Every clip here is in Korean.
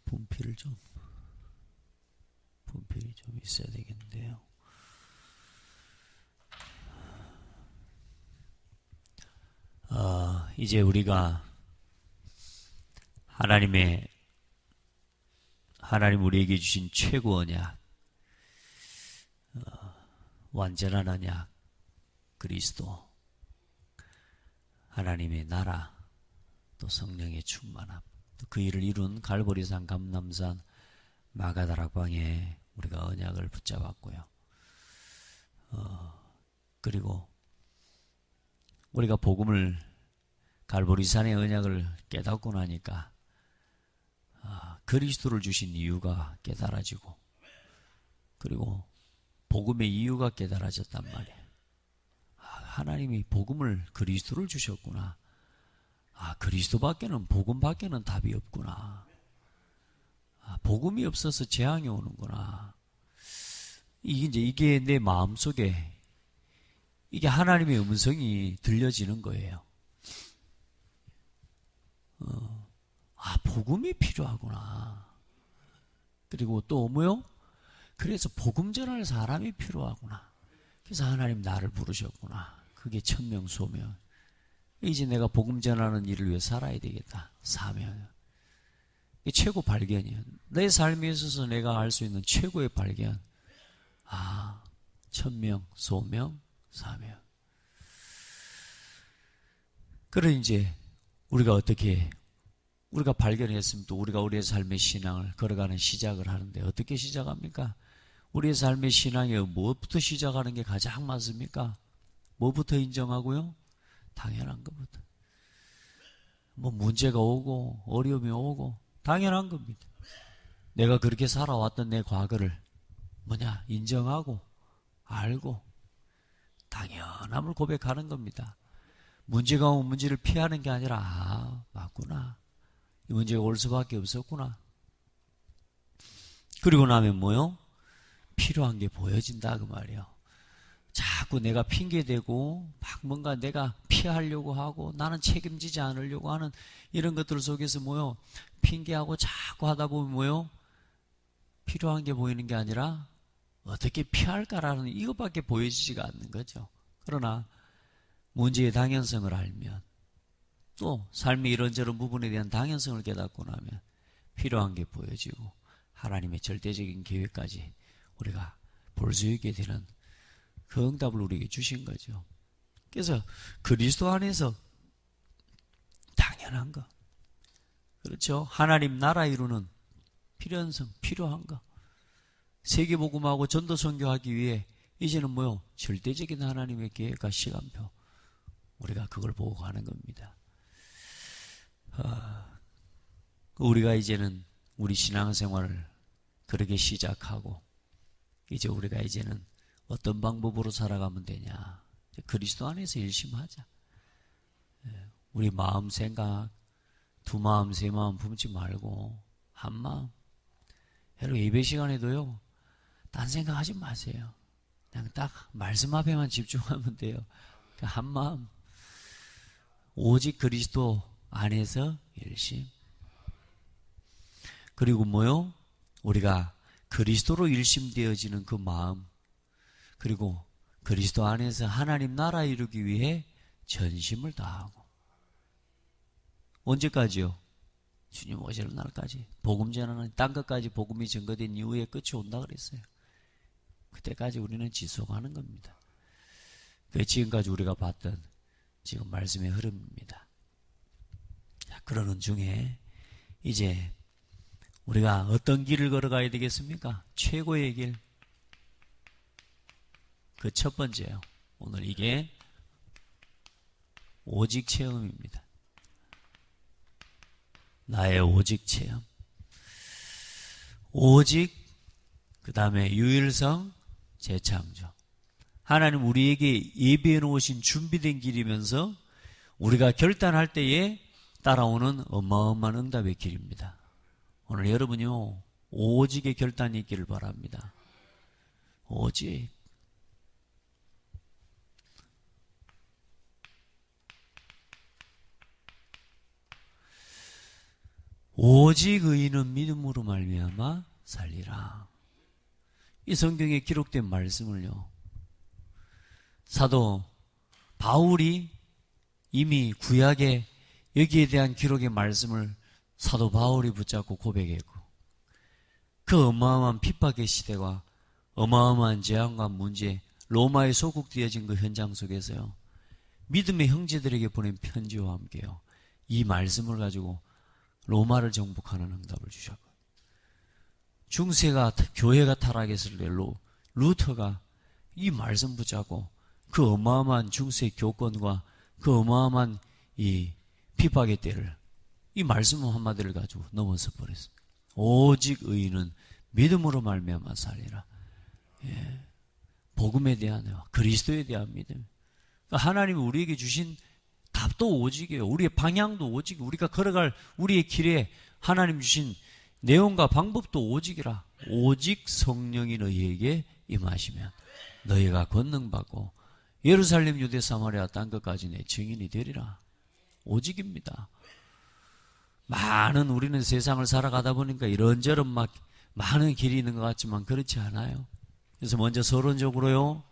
분필이 좀 있어야 되겠는데요. 이제 우리가 하나님 우리에게 주신 최고 언약, 완전한 언약, 그리스도, 하나님의 나라, 또 성령의 충만함, 또 그 일을 이룬 갈보리산, 감람산, 마가다락방에 우리가 언약을 붙잡았고요. 그리고 우리가 복음을, 갈보리산의 언약을 깨닫고 나니까 그리스도를 주신 이유가 깨달아지고, 그리고 복음의 이유가 깨달아졌단 말이에요. 하나님이 복음을, 그리스도를 주셨구나. 그리스도밖에는, 복음밖에는 답이 없구나. 복음이 없어서 재앙이 오는구나. 이게 내 마음속에, 이게 하나님의 음성이 들려지는 거예요. 복음이 필요하구나. 그리고 또 뭐요? 그래서 복음 전할 사람이 필요하구나. 그래서 하나님 나를 부르셨구나. 그게 천명소명. 이제 내가 복음 전하는 일을 위해 살아야 되겠다. 사명. 이게 최고 발견이에요. 내 삶에 있어서 내가 알 수 있는 최고의 발견. 천명, 소명, 사명. 그래 이제 우리가 발견했으면 또 우리가 우리의 삶의 신앙을 걸어가는 시작을 하는데, 어떻게 시작합니까? 우리의 삶의 신앙에 무엇부터 시작하는 게 가장 맞습니까? 뭐부터 인정하고요? 당연한 것부터. 문제가 오고 어려움이 오고 당연한 겁니다. 내가 그렇게 살아왔던 내 과거를 인정하고 알고 당연함을 고백하는 겁니다. 문제가 오면 문제를 피하는 게 아니라 맞구나. 이 문제가 올 수밖에 없었구나. 그리고 나면 뭐요? 필요한 게 보여진다 그 말이에요. 자꾸 내가 핑계대고 막 뭔가 내가 피하려고 하고 나는 책임지지 않으려고 하는 이런 것들 속에서 뭐요? 핑계하고 자꾸 하다 보면 뭐요? 필요한 게 보이는 게 아니라 어떻게 피할까라는 이것밖에 보여지지가 않는 거죠. 그러나 문제의 당연성을 알면, 또 삶의 이런저런 부분에 대한 당연성을 깨닫고 나면 필요한 게 보여지고 하나님의 절대적인 계획까지 우리가 볼 수 있게 되는 그 응답을 우리에게 주신 거죠. 그래서 그리스도 안에서 당연한 거, 그렇죠? 하나님 나라 이루는 필연성, 필요한 거, 세계복음하고 전도 선교하기 위해 이제는 뭐요? 절대적인 하나님의 계획과 시간표, 우리가 그걸 보고 가는 겁니다. 우리가 이제는 우리 신앙생활을 그렇게 시작하고, 이제 우리가 이제는 어떤 방법으로 살아가면 되냐? 그리스도 안에서 열심히 하자. 우리 마음, 생각, 두 마음, 세 마음 품지 말고 한 마음. 여러분 예배 시간에도요, 딴 생각하지 마세요. 그냥 딱 말씀 앞에만 집중하면 돼요. 한 마음, 오직 그리스도 안에서 열심. 그리고 뭐요? 우리가 그리스도로 일심되어지는 그 마음, 그리고 그리스도 안에서 하나님 나라 이루기 위해 전심을 다하고. 언제까지요? 주님 오시는 날까지. 복음 전하는 딴 것까지 복음이 증거된 이후에 끝이 온다 그랬어요. 그때까지 우리는 지속하는 겁니다. 그게 지금까지 우리가 봤던 지금 말씀의 흐름입니다. 자, 그러는 중에 이제 우리가 어떤 길을 걸어가야 되겠습니까? 최고의 길. 그 첫 번째요. 오늘 이게 오직 체험입니다. 나의 오직 체험. 오직, 그 다음에 유일성, 재창조. 하나님 우리에게 예비해 놓으신 준비된 길이면서 우리가 결단할 때에 따라오는 어마어마한 응답의 길입니다. 오늘 여러분요, 오직의 결단이 있기를 바랍니다. 오직. 오직 의인은 믿음으로 말미암아 살리라. 이 성경에 기록된 말씀을요, 사도 바울이 이미 구약에 여기에 대한 기록의 말씀을 사도 바울이 붙잡고 고백했고, 그 어마어마한 핍박의 시대와 어마어마한 재앙과 문제, 로마에 소국되어진 그 현장 속에서요, 믿음의 형제들에게 보낸 편지와 함께요, 이 말씀을 가지고 로마를 정복하는 응답을 주셨고, 중세가 교회가 타락했을 때 루터가 이 말씀 붙잡고 그 어마어마한 중세 교권과 그 어마어마한 이 핍박의 때를 이 말씀 한마디를 가지고 넘어서 버렸습니다. 오직 의인은 믿음으로 말미암아 살리라. 예. 복음에 대한, 그리스도에 대한 믿음. 그러니까 하나님이 우리에게 주신 답도 오직이에요. 우리의 방향도 오직, 우리가 걸어갈 우리의 길에 하나님 주신 내용과 방법도 오직이라. 오직 성령이 너희에게 임하시면 너희가 권능받고 예루살렘, 유대, 사마리아 땅끝까지 내 증인이 되리라. 오직입니다. 많은 우리는 세상을 살아가다 보니까 이런저런 막 많은 길이 있는 것 같지만 그렇지 않아요. 그래서 먼저 서론적으로요,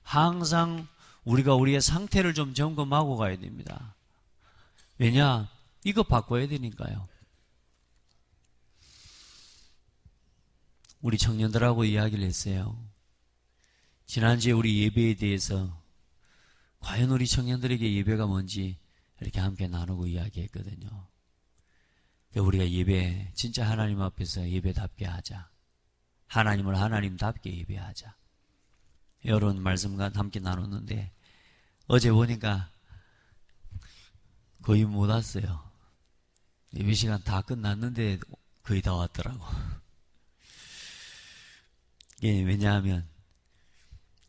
항상 우리가 우리의 상태를 좀 점검하고 가야 됩니다. 왜냐? 이거 바꿔야 되니까요. 우리 청년들하고 이야기를 했어요. 지난주에 우리 예배에 대해서 과연 우리 청년들에게 예배가 뭔지 이렇게 함께 나누고 이야기했거든요. 우리가 예배, 진짜 하나님 앞에서 예배답게 하자. 하나님을 하나님답게 예배하자. 이런 말씀과 함께 나눴는데, 어제 보니까 거의 못 왔어요. 예배 시간 다 끝났는데 거의 다 왔더라고. 예, 왜냐하면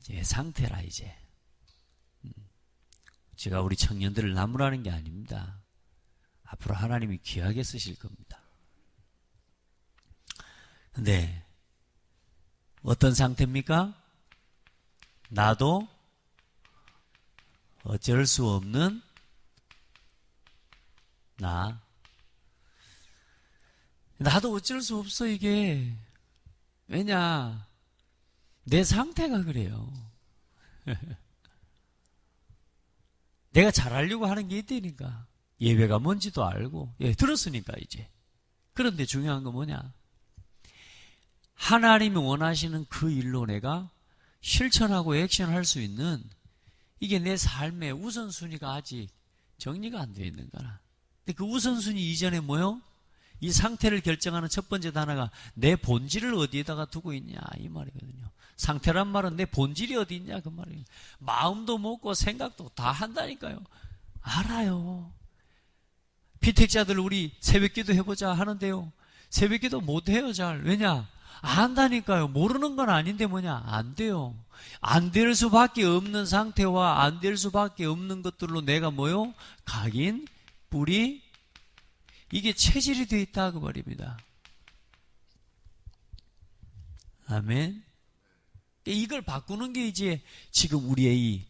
이제 상태라. 이제 제가 우리 청년들을 나무라는 게 아닙니다. 앞으로 하나님이 귀하게 쓰실 겁니다. 근데 어떤 상태입니까? 나도 어쩔 수 없는 나. 나도 어쩔 수 없어, 이게. 왜냐? 내 상태가 그래요. 내가 잘하려고 하는 게 있다니까. 예배가 뭔지도 알고, 예, 들었으니까 이제. 그런데 중요한 건 뭐냐? 하나님이 원하시는 그 일로 내가 실천하고 액션할 수 있는, 이게 내 삶의 우선순위가 아직 정리가 안 되어 있는 거라. 근데 그 우선순위 이전에 뭐요? 이 상태를 결정하는 첫 번째 단어가 내 본질을 어디에다가 두고 있냐, 이 말이거든요. 상태란 말은 내 본질이 어디 있냐, 그 말이에요. 마음도 먹고 생각도 다 한다니까요. 알아요. 피택자들 우리 새벽기도 해보자 하는데요, 새벽기도 못해요, 잘. 왜냐? 안다니까요. 모르는 건 아닌데 뭐냐? 안 돼요. 안 될 수밖에 없는 상태와 안 될 수밖에 없는 것들로 내가 뭐요? 각인, 뿌리, 이게 체질이 되어 있다, 그 말입니다. 아멘. 이걸 바꾸는 게 이제 지금 우리의 이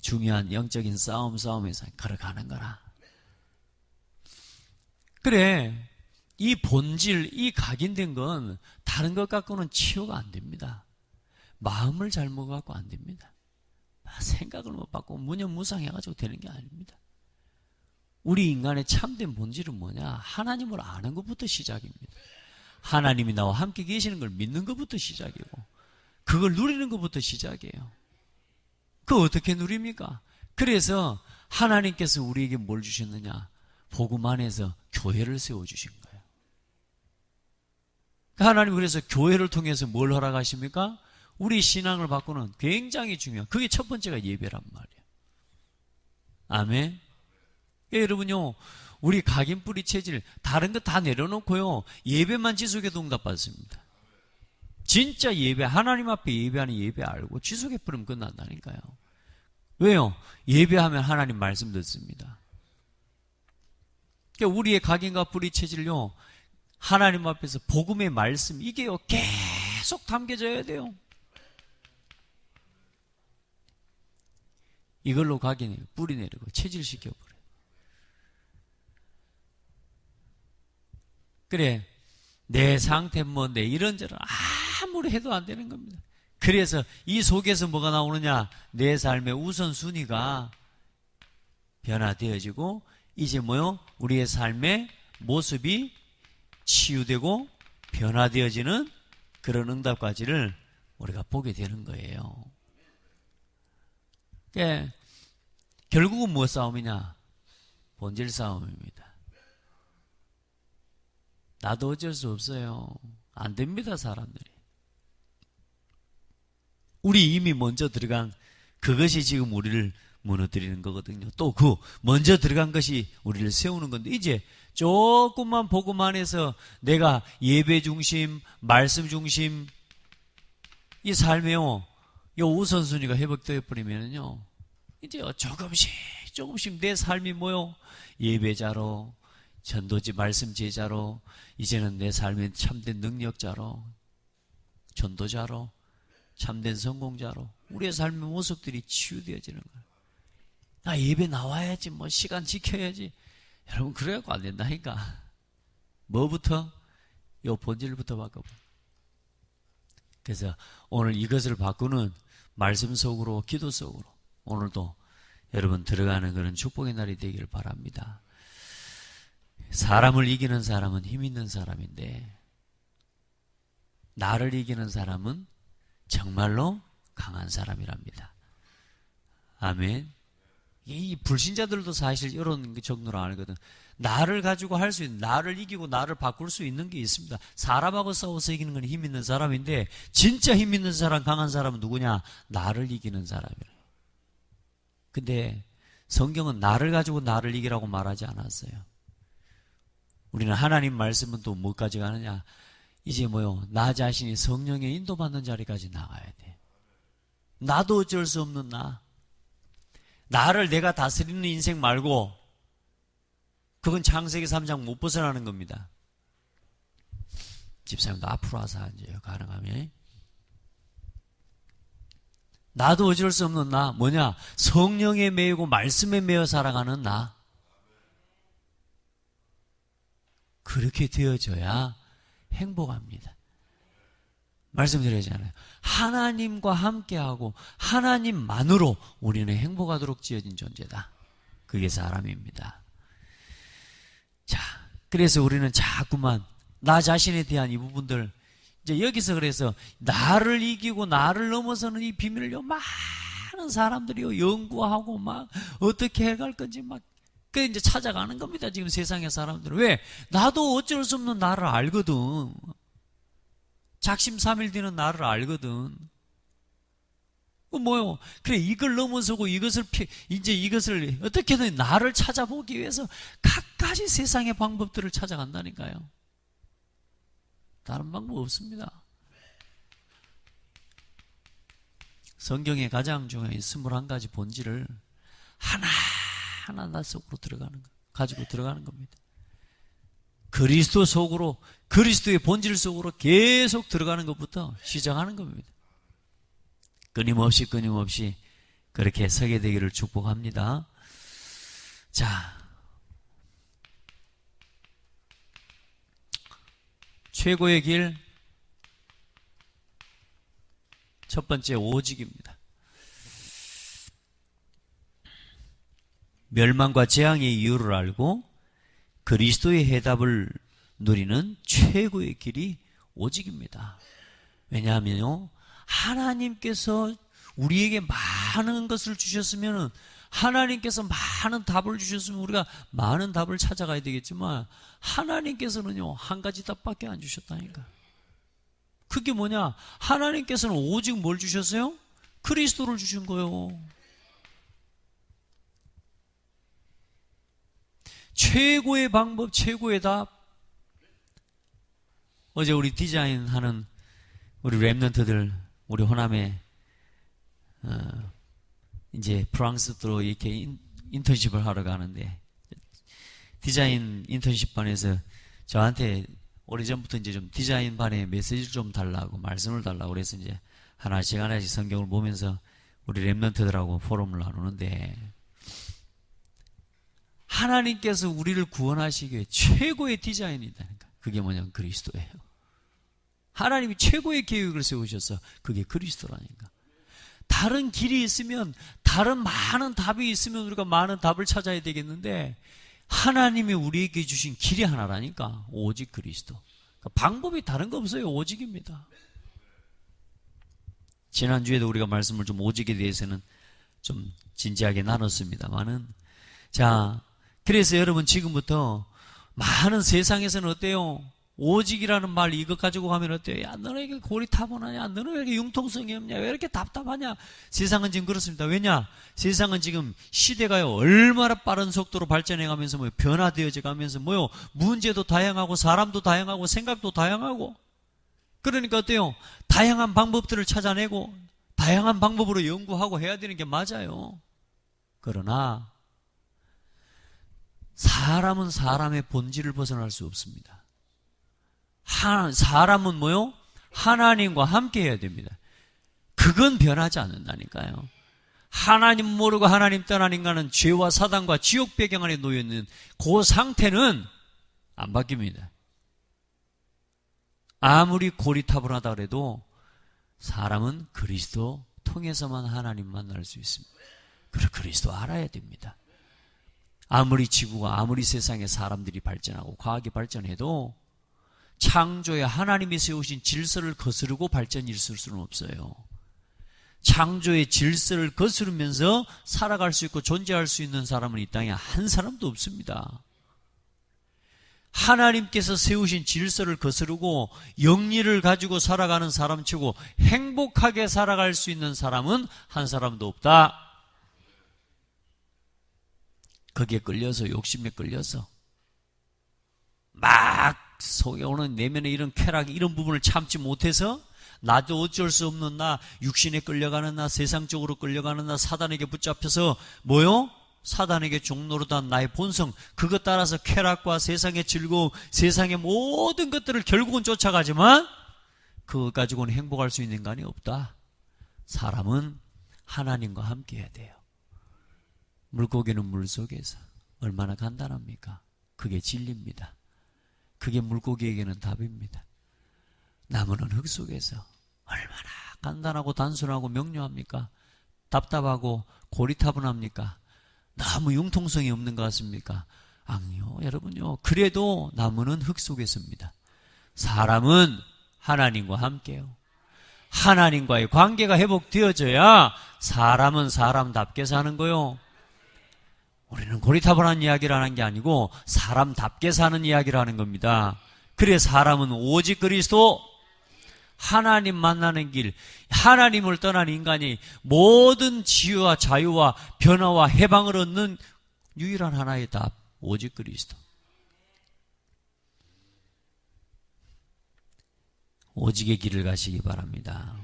중요한 영적인 싸움에서 걸어가는 거라. 그래, 이 본질, 이 각인된 건 다른 것 갖고는 치유가 안 됩니다. 마음을 잘 먹어갖고 안 됩니다. 생각을 못 바꾸고 무념무상해가지고 되는 게 아닙니다. 우리 인간의 참된 본질은 뭐냐? 하나님을 아는 것부터 시작입니다. 하나님이 나와 함께 계시는 걸 믿는 것부터 시작이고, 그걸 누리는 것부터 시작이에요. 그거 어떻게 누립니까? 그래서 하나님께서 우리에게 뭘 주셨느냐? 복음 안에서 교회를 세워주신 거예요. 하나님 그래서 교회를 통해서 뭘 허락하십니까? 우리 신앙을 바꾸는 굉장히 중요한, 그게 첫 번째가 예배란 말이에요. 아멘. 여러분요, 우리 각인 뿌리 체질 다른 거 다 내려놓고요, 예배만 지속해도 응답받습니다. 진짜 예배, 하나님 앞에 예배하는 예배 알고 지속해버리면 끝난다니까요. 왜요? 예배하면 하나님 말씀 듣습니다. 그러니까 우리의 각인과 뿌리 체질요, 하나님 앞에서 복음의 말씀, 이게요 계속 담겨져야 돼요. 이걸로 가게 뿌리 내리고 체질시켜버려요. 그래, 내 상태 뭐 내 이런저런 아무리 해도 안 되는 겁니다. 그래서 이 속에서 뭐가 나오느냐, 내 삶의 우선순위가 변화되어지고 이제 뭐요? 우리의 삶의 모습이 치유되고 변화되어지는 그런 응답까지를 우리가 보게 되는 거예요. 그러니까 결국은 무엇 싸움이냐? 본질 싸움입니다. 나도 어쩔 수 없어요. 안 됩니다, 사람들이. 우리 이미 먼저 들어간 그것이 지금 우리를 무너뜨리는 거거든요. 또 그 먼저 들어간 것이 우리를 세우는 건데, 이제 조금만 보고만 해서 내가 예배 중심, 말씀 중심 이 삶에요, 이 우선순위가 회복되어 버리면요, 이제 조금씩 내 삶이 뭐요? 예배자로, 전도지 말씀 제자로, 이제는 내 삶의 참된 능력자로, 전도자로, 참된 성공자로 우리의 삶의 모습들이 치유되어지는 거예요. 나 예배 나와야지, 뭐 시간 지켜야지. 여러분, 그래갖고 안 된다니까. 뭐부터? 요 본질부터 바꿔봐. 그래서 오늘 이것을 바꾸는 말씀 속으로, 기도 속으로 오늘도 여러분 들어가는 그런 축복의 날이 되기를 바랍니다. 사람을 이기는 사람은 힘 있는 사람인데, 나를 이기는 사람은 정말로 강한 사람이랍니다. 아멘. 이 불신자들도 사실 이런 정도로 알거든. 나를 가지고 할 수 있는, 나를 이기고 나를 바꿀 수 있는 게 있습니다. 사람하고 싸워서 이기는 건 힘 있는 사람인데, 진짜 힘 있는 사람, 강한 사람은 누구냐? 나를 이기는 사람이에요. 근데 성경은 나를 가지고 나를 이기라고 말하지 않았어요. 우리는 하나님 말씀은 또 뭐까지 가느냐? 이제 뭐요? 나 자신이 성령의 인도받는 자리까지 나가야 돼. 나도 어쩔 수 없는 나. 나를 내가 다스리는 인생 말고, 그건 창세기 3장 못 벗어나는 겁니다. 집사님도 앞으로 와서 앉아요, 가능하면. 나도 어쩔 수 없는 나, 뭐냐? 성령에 매이고 말씀에 매여 살아가는 나. 그렇게 되어져야 행복합니다. 말씀드리잖아요. 하나님과 함께하고 하나님만으로 우리는 행복하도록 지어진 존재다. 그게 사람입니다. 자, 그래서 우리는 자꾸만 나 자신에 대한 이 부분들, 이제 여기서 그래서 나를 이기고 나를 넘어서는 이 비밀을요, 많은 사람들이요, 연구하고 막 어떻게 해갈 건지 막, 그 이제 찾아가는 겁니다. 지금 세상의 사람들은. 왜? 나도 어쩔 수 없는 나를 알거든. 작심삼일되는 나를 알거든. 뭐요? 그래, 이걸 넘어서고 이제 이것을 어떻게든 나를 찾아보기 위해서 갖가지 세상의 방법들을 찾아간다니까요. 다른 방법 없습니다. 성경의 가장 중요한 21가지 본질을 하나하나 속으로 가지고 들어가는 겁니다. 그리스도 속으로, 그리스도의 본질 속으로 계속 들어가는 것부터 시작하는 겁니다. 끊임없이 그렇게 서게 되기를 축복합니다. 자, 최고의 길, 첫 번째 오직입니다. 멸망과 재앙의 이유를 알고 그리스도의 해답을 누리는 최고의 길이 오직입니다. 왜냐하면요, 하나님께서 우리에게 많은 것을 주셨으면, 하나님께서 많은 답을 주셨으면 우리가 많은 답을 찾아가야 되겠지만, 하나님께서는요, 한 가지 답밖에 안 주셨다니까. 그게 뭐냐? 하나님께서는 오직 뭘 주셨어요? 그리스도를 주신 거예요. 최고의 방법, 최고의 답. 어제 우리 디자인하는 우리 랩런트들, 우리 호남에 이제 프랑스로 이렇게 인턴십을 하러 가는데, 디자인 인턴십 반에서 저한테 오래전부터 이제 좀 디자인 반에 메시지를 좀 달라고, 말씀을 달라고 그래서 이제 하나씩 성경을 보면서 우리 렘넌트들하고 포럼을 나누는데, 하나님께서 우리를 구원하시기 위해 최고의 디자인이 있다니까. 그게 뭐냐면 그리스도예요. 하나님이 최고의 계획을 세우셔서 그게 그리스도라니까. 다른 길이 있으면, 다른 많은 답이 있으면 우리가 많은 답을 찾아야 되겠는데, 하나님이 우리에게 주신 길이 하나라니까. 오직 그리스도. 그러니까 방법이 다른 거 없어요. 오직입니다. 지난주에도 우리가 말씀을 좀 오직에 대해서는 좀 진지하게 나눴습니다만은, 자, 그래서 여러분 지금부터 많은 세상에서는 어때요? 오직이라는 말 이것 가지고 가면 어때요? 야, 너는 왜 이렇게 고리타분하냐? 너는 왜 이렇게 융통성이 없냐? 왜 이렇게 답답하냐? 세상은 지금 그렇습니다. 왜냐? 세상은 지금 시대가요, 얼마나 빠른 속도로 발전해 가면서 뭐요? 변화되어져 가면서 뭐요? 문제도 다양하고, 사람도 다양하고, 생각도 다양하고. 그러니까 어때요? 다양한 방법들을 찾아내고, 다양한 방법으로 연구하고 해야 되는 게 맞아요. 그러나, 사람은 사람의 본질을 벗어날 수 없습니다. 사람은 뭐요? 하나님과 함께 해야 됩니다. 그건 변하지 않는다니까요. 하나님 모르고 하나님 떠난 인간은 죄와 사단과 지옥 배경 안에 놓여있는 그 상태는 안 바뀝니다. 아무리 고리타분하다 그래도 사람은 그리스도 통해서만 하나님 만날 수 있습니다. 그리고 그리스도 알아야 됩니다. 아무리 지구가, 아무리 세상에 사람들이 발전하고 과학이 발전해도 창조에 하나님이 세우신 질서를 거스르고 발전이 있을 수는 없어요. 창조의 질서를 거스르면서 살아갈 수 있고 존재할 수 있는 사람은 이 땅에 한 사람도 없습니다. 하나님께서 세우신 질서를 거스르고 영리를 가지고 살아가는 사람치고 행복하게 살아갈 수 있는 사람은 한 사람도 없다. 거기에 끌려서, 욕심에 끌려서 막 속에 오는 내면의 이런 쾌락, 이런 부분을 참지 못해서 나도 어쩔 수 없는 나, 육신에 끌려가는 나, 세상적으로 끌려가는 나, 사단에게 붙잡혀서 뭐요? 사단에게 종노릇한 나의 본성, 그것 따라서 쾌락과 세상의 즐거움, 세상의 모든 것들을 결국은 쫓아가지만 그것 가지고는 행복할 수 있는 인간이 없다. 사람은 하나님과 함께 해야 돼요. 물고기는 물속에서 얼마나 간단합니까? 그게 진리입니다. 그게 물고기에게는 답입니다. 나무는 흙 속에서 얼마나 간단하고 단순하고 명료합니까? 답답하고 고리타분합니까? 너무 융통성이 없는 것 같습니까? 아니요, 여러분요. 그래도 나무는 흙 속에서입니다. 사람은 하나님과 함께요. 하나님과의 관계가 회복되어져야 사람은 사람답게 사는 거요. 우리는 고리타분한 이야기를 하는 게 아니고 사람답게 사는 이야기를 하는 겁니다. 그래 사람은 오직 그리스도, 하나님 만나는 길, 하나님을 떠난 인간이 모든 지혜와 자유와 변화와 해방을 얻는 유일한 하나의 답, 오직 그리스도. 오직의 길을 가시기 바랍니다.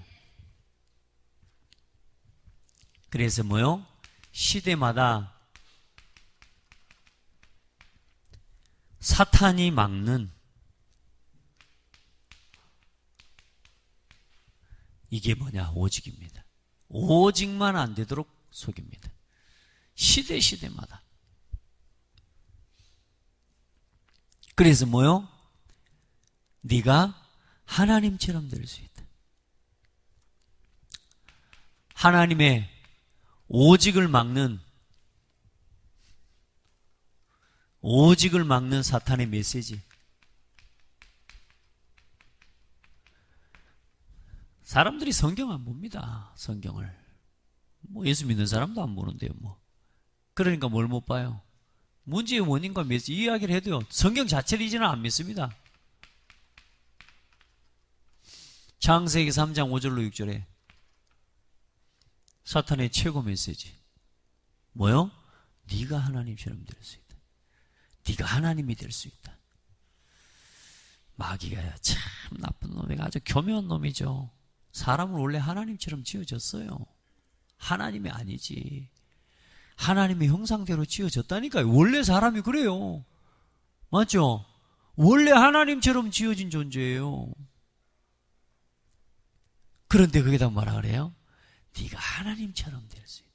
그래서 뭐요? 시대마다 사탄이 막는 이게 뭐냐? 오직입니다. 오직만 안 되도록 속입니다. 시대마다. 그래서 뭐요? 네가 하나님처럼 될 수 있다. 하나님의 오직을 막는 사탄의 메시지. 사람들이 성경 안 봅니다. 성경을. 뭐 예수 믿는 사람도 안 보는데요. 뭐. 그러니까 뭘 못 봐요? 문제의 원인과 메시지 이야기를 해도요. 성경 자체를 이제는 안 믿습니다. 창세기 3장 5절로 6절에 사탄의 최고 메시지. 뭐요? 네가 하나님처럼 될 수 있다. 네가 하나님이 될 수 있다. 마귀가 참 나쁜 놈이가 아주 교묘한 놈이죠. 사람은 원래 하나님처럼 지어졌어요. 하나님이 아니지. 하나님의 형상대로 지어졌다니까요. 원래 사람이 그래요. 맞죠? 원래 하나님처럼 지어진 존재예요. 그런데 거기다 뭐라 그래요? 네가 하나님처럼 될 수 있다.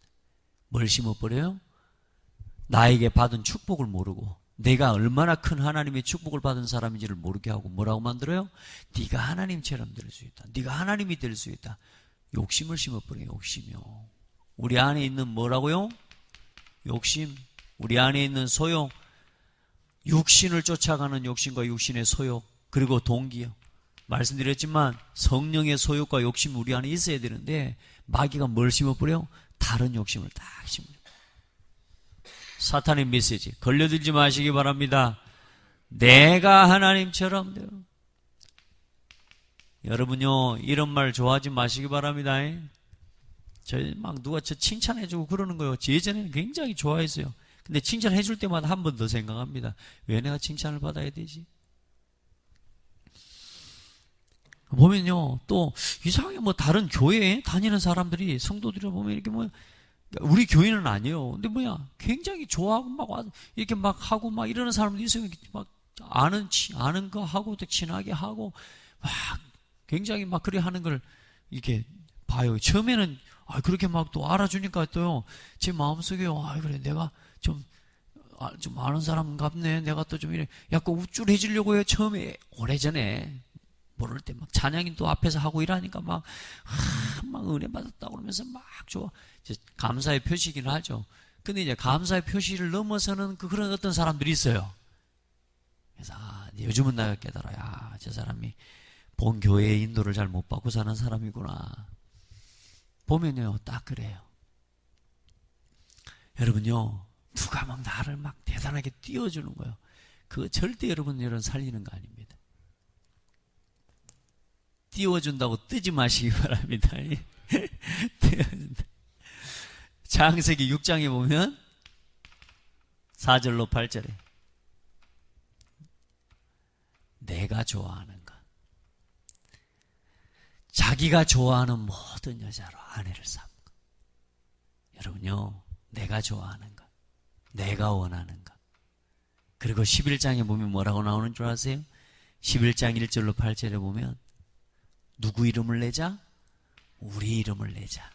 뭘 심어버려요? 나에게 받은 축복을 모르고 내가 얼마나 큰 하나님의 축복을 받은 사람인지를 모르게 하고 뭐라고 만들어요? 네가 하나님처럼 될 수 있다. 네가 하나님이 될 수 있다. 욕심을 심어버려요. 욕심이요. 우리 안에 있는 뭐라고요? 욕심. 우리 안에 있는 소욕. 육신을 쫓아가는 욕심과 육신의 소욕, 그리고 동기요. 말씀드렸지만 성령의 소욕과 욕심이 우리 안에 있어야 되는데 마귀가 뭘 심어버려? 다른 욕심을 딱 심어버려. 사탄의 메시지 걸려들지 마시기 바랍니다. 내가 하나님처럼 되어. 여러분요, 이런 말 좋아하지 마시기 바랍니다. 막 누가 저 칭찬해주고 그러는 거예요. 예전에는 굉장히 좋아했어요. 근데 칭찬해줄 때마다 한 번 더 생각합니다. 왜 내가 칭찬을 받아야 되지? 보면요, 또 이상하게 뭐 다른 교회에 다니는 사람들이, 성도들이 보면 이렇게 뭐 우리 교회는 아니에요. 근데 뭐야, 굉장히 좋아하고 막 와서 이렇게 막 하고 막 이러는 사람들이 있어요. 막 아는 거 하고 또 친하게 하고 막 굉장히 막 그래 하는 걸 이렇게 봐요. 처음에는 그렇게 막 또 알아주니까 또요, 제 마음속에요, 그래 내가 좀 아는 사람 같네. 내가 또 좀 이래 약간 우쭐해지려고 해요. 처음에 오래전에 모를 때 막 찬양인 또 앞에서 하고 이러니까 막 은혜 받았다 그러면서 막 좋아. 이제 감사의 표시긴 하죠. 근데 이제 감사의 표시를 넘어서는 그런 어떤 사람들이 있어요. 그래서 요즘은 내가 깨달아요. 저 사람이 본 교회의 인도를 잘 못 받고 사는 사람이구나. 보면요, 딱 그래요. 여러분요, 누가 막 나를 막 대단하게 띄워주는 거예요. 그거 절대 여러분 살리는 거 아닙니다. 띄워준다고 뜨지 마시기 바랍니다. 띄워준다. 창세기 6장에 보면 4절로 8절에 내가 좋아하는 것, 자기가 좋아하는 모든 여자로 아내를 삼고. 여러분요, 내가 좋아하는 것, 내가 원하는 것. 그리고 11장에 보면 뭐라고 나오는 줄 아세요? 11장 1절로 8절에 보면 누구 이름을 내자? 우리 이름을 내자.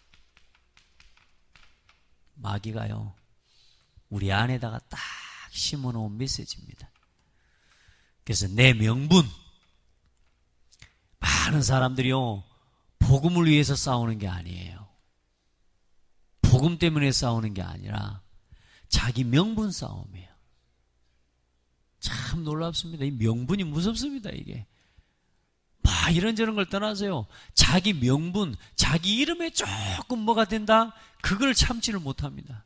마귀가요, 우리 안에다가 딱 심어놓은 메시지입니다. 그래서 내 명분, 많은 사람들이요, 복음을 위해서 싸우는 게 아니에요. 복음 때문에 싸우는 게 아니라 자기 명분 싸움이에요. 참 놀랍습니다. 이 명분이 무섭습니다. 이게 막 이런저런 걸 떠나서요, 자기 명분, 자기 이름에 조금 뭐가 된다, 그걸 참지를 못합니다.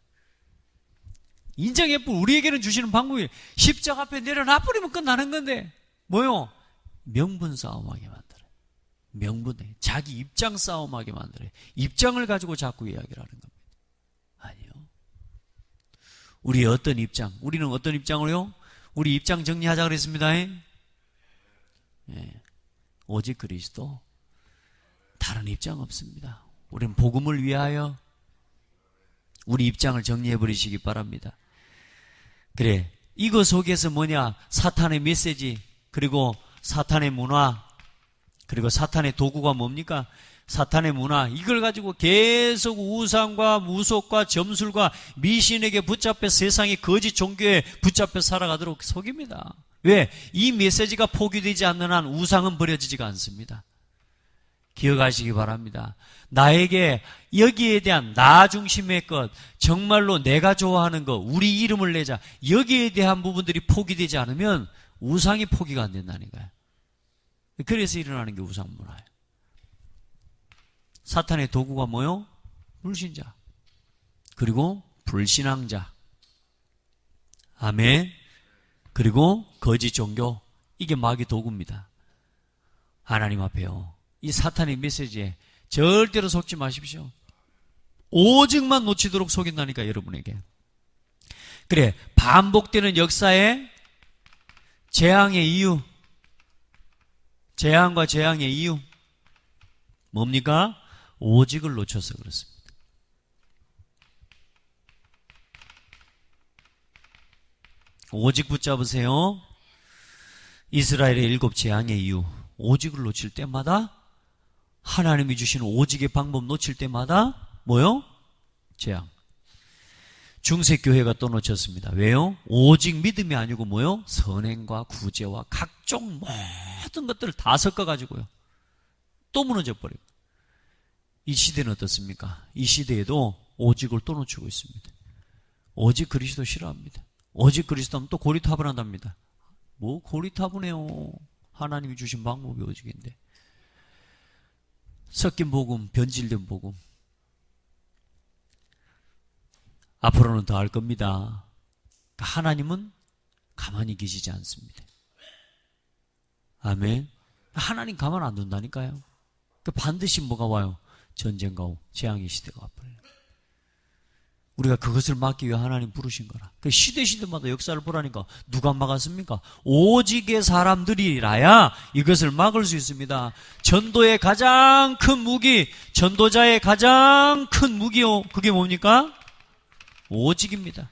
인정의 뿔, 우리에게는 주시는 방법이 십자가 앞에 내려놔버리면 끝나는 건데 뭐요? 명분 싸움하게 만들어요. 명분에 자기 입장 싸움하게 만들어요. 입장을 가지고 자꾸 이야기를 하는 겁니다. 아니요, 우리의 어떤 입장, 우리는 어떤 입장으로요? 우리 입장 정리하자 그랬습니다. 오직 그리스도, 다른 입장 없습니다. 우리는 복음을 위하여 우리 입장을 정리해 버리시기 바랍니다. 그래, 이거 속에서 뭐냐? 사탄의 메시지, 그리고 사탄의 문화, 그리고 사탄의 도구가 뭡니까? 사탄의 문화, 이걸 가지고 계속 우상과 무속과 점술과 미신에게 붙잡혀 세상의 거짓 종교에 붙잡혀 살아가도록 속입니다. 왜? 이 메시지가 포기되지 않는 한 우상은 버려지지가 않습니다. 기억하시기 바랍니다. 나에게 여기에 대한 나 중심의 것, 정말로 내가 좋아하는 것, 우리 이름을 내자, 여기에 대한 부분들이 포기되지 않으면 우상이 포기가 안 된다니까요. 그래서 일어나는 게 우상 문화예요. 사탄의 도구가 뭐요? 불신자, 그리고 불신앙자, 아멘. 그리고 거짓 종교, 이게 마귀 도구입니다. 하나님 앞에요, 이 사탄의 메시지에 절대로 속지 마십시오. 오직만 놓치도록 속인다니까, 여러분에게. 그래, 반복되는 역사의 재앙의 이유, 재앙과 재앙의 이유 뭡니까? 오직을 놓쳐서 그렇습니다. 오직 붙잡으세요. 이스라엘의 7 재앙의 이유, 오직을 놓칠 때마다, 하나님이 주신 오직의 방법 놓칠 때마다 뭐요? 재앙. 중세교회가 또 놓쳤습니다. 왜요? 오직 믿음이 아니고 뭐요? 선행과 구제와 각종 모든 것들을 다 섞어가지고요. 또 무너져 버리고. 이 시대는 어떻습니까? 이 시대에도 오직을 또 놓치고 있습니다. 오직 그리스도 싫어합니다. 오직 그리스도 하면 또 고리타분하답니다. 뭐 고리타분해요. 하나님이 주신 방법이 오직인데. 섞인 복음, 변질된 복음. 앞으로는 더 할 겁니다. 하나님은 가만히 계시지 않습니다. 아멘. 하나님 가만 안 둔다니까요. 반드시 뭐가 와요? 전쟁과 재앙의 시대가 와버려요. 우리가 그것을 막기 위해 하나님 부르신 거라. 시대마다 역사를 보라니까 누가 막았습니까? 오직의 사람들이라야 이것을 막을 수 있습니다. 전도의 가장 큰 무기, 전도자의 가장 큰 무기요. 그게 뭡니까? 오직입니다.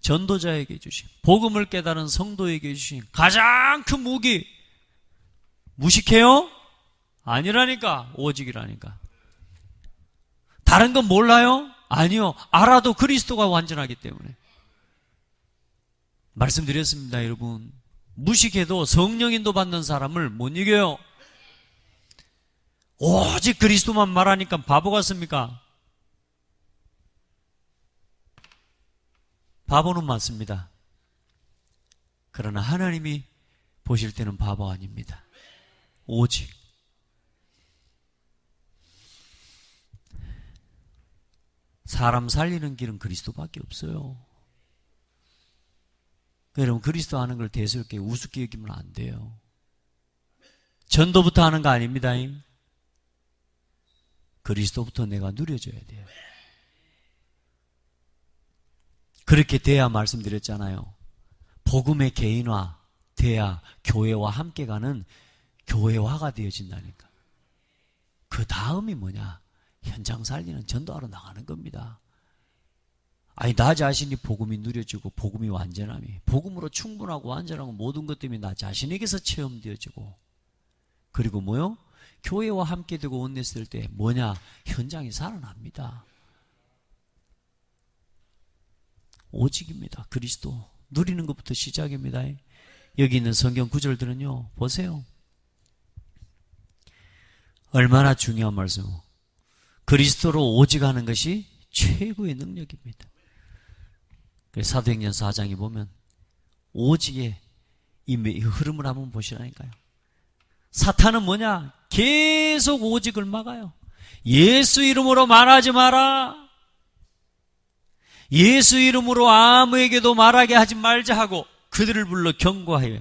전도자에게 주신, 복음을 깨달은 성도에게 주신 가장 큰 무기, 무식해요? 아니라니까. 오직이라니까. 다른 건 몰라요? 아니요. 알아도 그리스도가 완전하기 때문에. 말씀드렸습니다, 여러분. 무식해도 성령인도 받는 사람을 못 이겨요. 오직 그리스도만 말하니까 바보 같습니까? 바보는 맞습니다. 그러나 하나님이 보실 때는 바보 아닙니다. 오직. 사람 살리는 길은 그리스도밖에 없어요. 여러분, 그리스도 하는 걸 대수롭게 우습게 여기면 안 돼요. 전도부터 하는 거 아닙니다. 그리스도부터 내가 누려줘야 돼요. 그렇게 돼야 말씀드렸잖아요. 복음의 개인화 돼야 교회와 함께 가는 교회화가 되어진다니까. 그 다음이 뭐냐? 현장 살리는 전도하러 나가는 겁니다. 아니, 나 자신이 복음이 누려지고 복음이 완전함이, 복음으로 충분하고 완전하고 모든 것 때문에 나 자신에게서 체험되어지고, 그리고 뭐요? 교회와 함께 되고 원냈을 때 뭐냐? 현장이 살아납니다. 오직입니다. 그리스도 누리는 것부터 시작입니다. 여기 있는 성경 구절들은요, 보세요. 얼마나 중요한 말씀. 그리스도로 오직하는 것이 최고의 능력입니다. 그래서 사도행전 4장에 보면 오직의 이 흐름을 한번 보시라니까요. 사탄은 뭐냐? 계속 오직을 막아요. 예수 이름으로 말하지 마라. 예수 이름으로 아무에게도 말하게 하지 말자 하고 그들을 불러 경고하여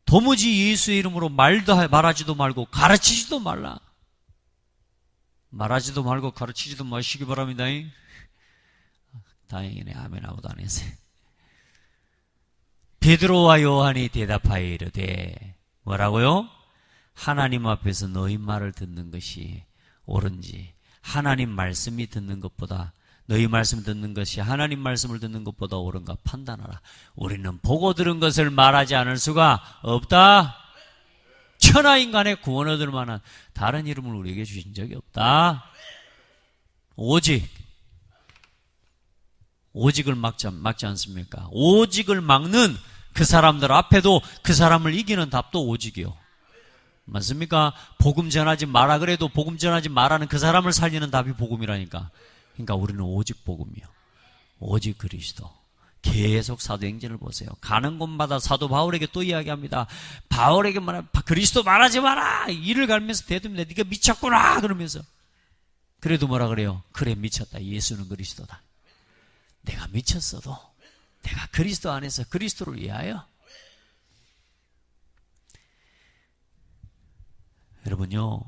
도무지 예수의 이름으로 말하지도 말고 가르치지도 말라. 말하지도 말고 가르치지도 마시기 바랍니다. 다행이네. 아멘 아무도 안 했어요. 베드로와 요한이 대답하여 이르되 뭐라고요? 하나님 앞에서 너희 말을 듣는 것이 옳은지 하나님 말씀이 듣는 것보다 너희 말씀 듣는 것이 하나님 말씀을 듣는 것보다 옳은가 판단하라. 우리는 보고 들은 것을 말하지 않을 수가 없다. 천하인간의 구원 얻을 만한 다른 이름을 우리에게 주신 적이 없다. 오직을 막지 않습니까? 오직을 막는 그 사람들 앞에도 그 사람을 이기는 답도 오직이요. 맞습니까? 복음 전하지 마라 그래도 복음 전하지 마라는 그 사람을 살리는 답이 복음이라니까. 그러니까 우리는 오직 복음이요. 오직 그리스도. 계속 사도행전을 보세요. 가는 곳마다 사도 바울에게 또 이야기합니다. 바울에게 그리스도 말하지 마라. 이를 갈면서 대듭니다. 네가 미쳤구나 그러면서. 그래도 뭐라 그래요? 그래 미쳤다. 예수는 그리스도다. 내가 미쳤어도 내가 그리스도 안에서 그리스도를 위하여. 여러분요,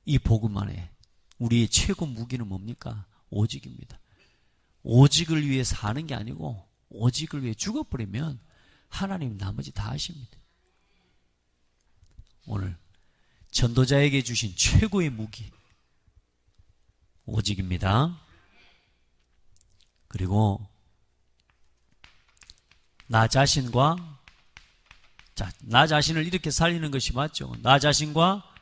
이 복음 안에 우리의 최고 무기는 뭡니까? 오직입니다. 오직을 위해 사는 게 아니고 오직을 위해 죽어버리면 하나님 나머지 다 하십니다. 오늘 전도자에게 주신 최고의 무기 오직입니다. 그리고 나 자신을 이렇게 살리는 것이 맞죠. 나 자신과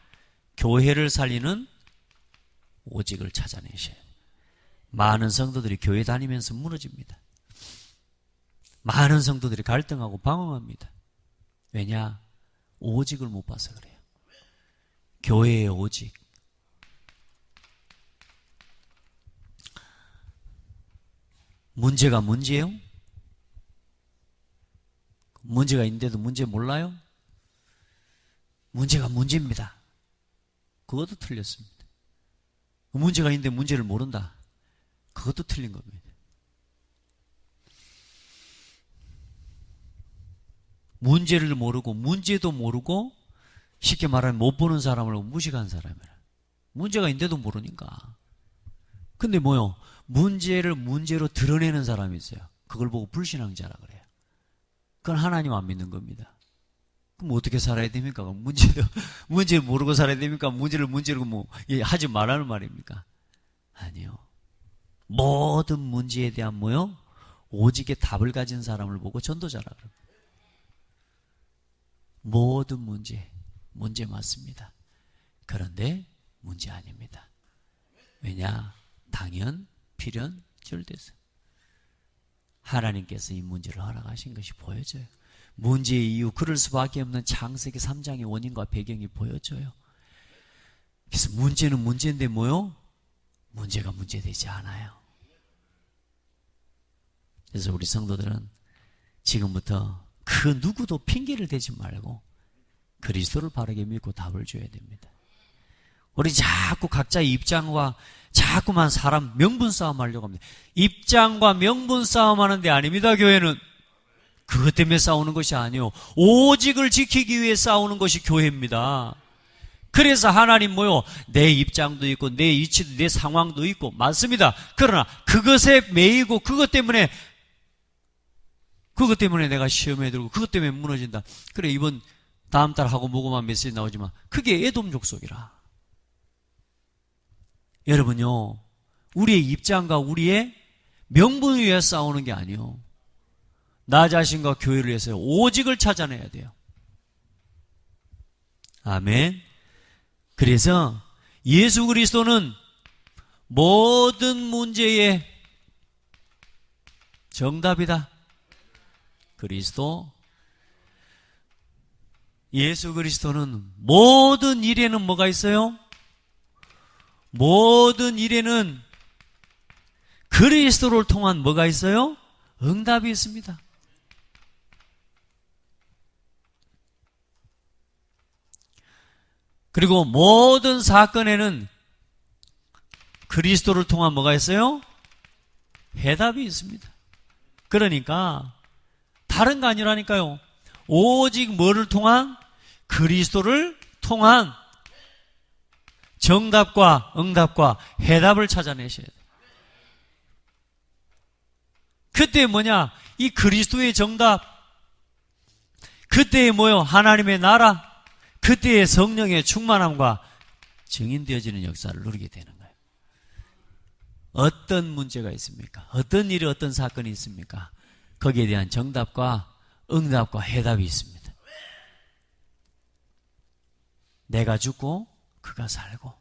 교회를 살리는 오직을 찾아내셔야 돼요. 많은 성도들이 교회 다니면서 무너집니다. 많은 성도들이 갈등하고 방황합니다. 왜냐? 오직을 못 봐서 그래요. 교회의 오직. 문제가 문제예요? 문제가 있는데도 문제 몰라요? 문제가 문제입니다. 그것도 틀렸습니다. 문제가 있는데 문제를 모른다. 그것도 틀린 겁니다. 문제를 모르고 문제도 모르고 쉽게 말하면 못 보는 사람을 무식한 사람이라. 문제가 있는데도 모르니까. 근데 뭐요? 문제를 문제로 드러내는 사람이 있어요. 그걸 보고 불신앙자라 그래요. 그건 하나님 안 믿는 겁니다. 그럼 어떻게 살아야 됩니까? 문제를 모르고 살아야 됩니까? 문제를 문제로 하지 말라는 말입니까? 아니요. 모든 문제에 대한 뭐요? 오직의 답을 가진 사람을 보고 전도자라 그래요. 모든 문제 맞습니다. 그런데 문제 아닙니다. 왜냐? 당연, 필연, 절대성. 하나님께서 이 문제를 허락하신 것이 보여져요. 문제의 이유, 그럴 수밖에 없는 창세기 3장의 원인과 배경이 보여져요. 그래서 문제는 문제인데 뭐요? 문제가 문제되지 않아요. 그래서 우리 성도들은 지금부터 그 누구도 핑계를 대지 말고 그리스도를 바르게 믿고 답을 줘야 됩니다. 우리 자꾸 각자의 입장과 자꾸만 사람 명분 싸움 하려고 합니다. 입장과 명분 싸움 하는 데 아닙니다. 교회는 그것 때문에 싸우는 것이 아니요, 오직을 지키기 위해 싸우는 것이 교회입니다. 그래서 하나님 뭐요? 내 입장도 있고 내 위치도 내 상황도 있고 맞습니다. 그러나 그것에 매이고 그것 때문에 내가 시험에 들고 그것 때문에 무너진다. 그래, 이번 다음 달 하고 뭐고만 메시지 나오지만 그게 에돔 족속이라. 여러분요, 우리의 입장과 우리의 명분을 위해 싸우는 게 아니요, 나 자신과 교회를 위해서 오직을 찾아내야 돼요. 아멘. 그래서 예수 그리스도는 모든 문제의 정답이다. 예수 그리스도는 모든 일에는 뭐가 있어요? 모든 일에는 그리스도를 통한 뭐가 있어요? 응답이 있습니다. 그리고 모든 사건에는 그리스도를 통한 뭐가 있어요? 해답이 있습니다. 그러니까 다른 거 아니라니까요. 오직 뭐를 통한? 그리스도를 통한 정답과 응답과 해답을 찾아내셔야 돼요. 그때 뭐냐? 이 그리스도의 정답, 그때의 뭐요? 하나님의 나라, 그때의 성령의 충만함과 증인되어지는 역사를 누리게 되는 거예요. 어떤 문제가 있습니까? 어떤 일이, 어떤 사건이 있습니까? 거기에 대한 정답과 응답과 해답이 있습니다. 내가 죽고 그가 살고,